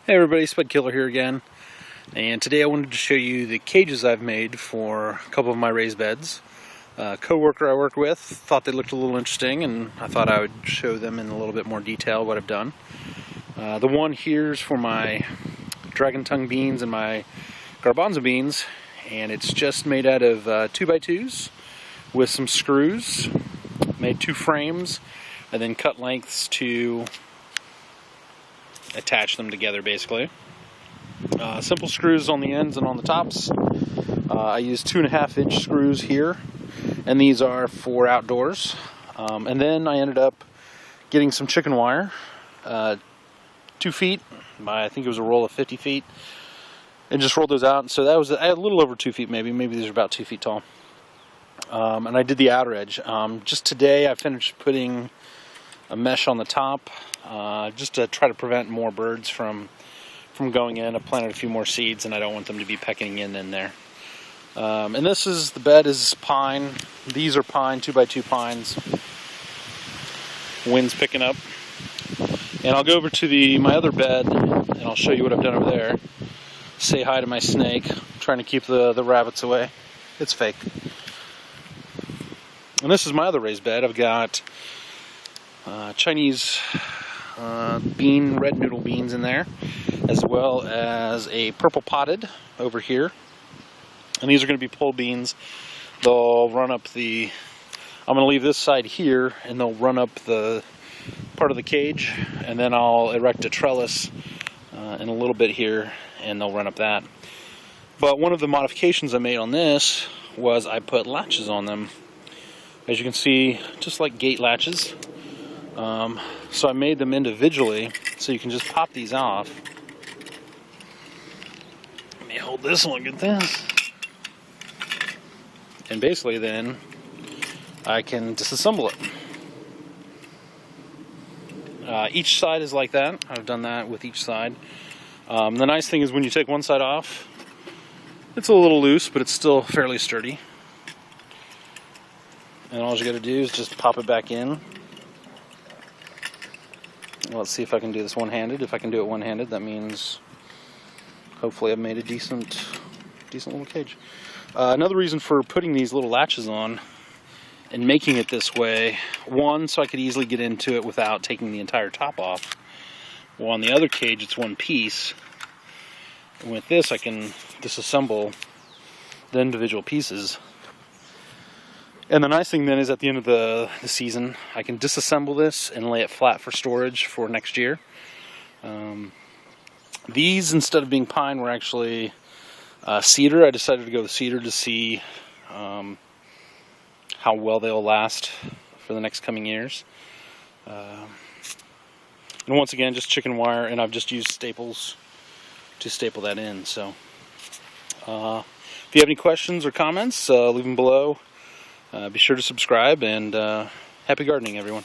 Hey everybody, Spudkiller here again, and today I wanted to show you the cages I've made for a couple of my raised beds. A co-worker I work with thought they looked a little interesting, and I thought I would show them in a little bit more detail what I've done. The one here is for my dragon tongue beans and my garbanzo beans, and it's just made out of 2x2s with some screws. Made 2 frames and then cut lengths to attach them together basically. Simple screws on the ends and on the tops. I use 2.5-inch screws here, and these are for outdoors. And then I ended up getting some chicken wire, 2 feet by, I think it was a roll of 50 feet, and just rolled those out. And so that was a little over 2 feet, maybe these are about 2 feet tall. And I did the outer edge. Just today I finished putting a mesh on the top, just to try to prevent more birds from going in. I planted a few more seeds and I don't want them to be pecking in there. And the bed is pine. These are pine, 2x2 pines. Wind's picking up. And I'll go over to my other bed and I'll show you what I've done over there. Say hi to my snake. I'm trying to keep the rabbits away. It's fake. And this is my other raised bed. I've got Chinese red noodle beans in there, as well as a purple potted over here. And these are going to be pole beans. They'll run up I'm going to leave this side here, and they'll run up the part of the cage, and then I'll erect a trellis in a little bit here, and they'll run up that. But one of the modifications I made on this was I put latches on them. As you can see, just like gate latches. So I made them individually, so you can just pop these off. Let me hold this one, get this. And basically then, I can disassemble it. Each side is like that. I've done that with each side. The nice thing is when you take one side off, it's a little loose, but it's still fairly sturdy. And all you got to do is just pop it back in. Let's see if I can do this one-handed. If I can do it one-handed, that means hopefully I've made a decent little cage. Another reason for putting these little latches on and making it this way, one, so I could easily get into it without taking the entire top off. Well, on the other cage, it's one piece. And with this, I can disassemble the individual pieces. And the nice thing then is at the end of the season, I can disassemble this and lay it flat for storage for next year. These, instead of being pine, were actually cedar. I decided to go with cedar to see how well they'll last for the next coming years. And once again, just chicken wire, and I've just used staples to staple that in. So if you have any questions or comments, leave them below. Be sure to subscribe, and happy gardening, everyone.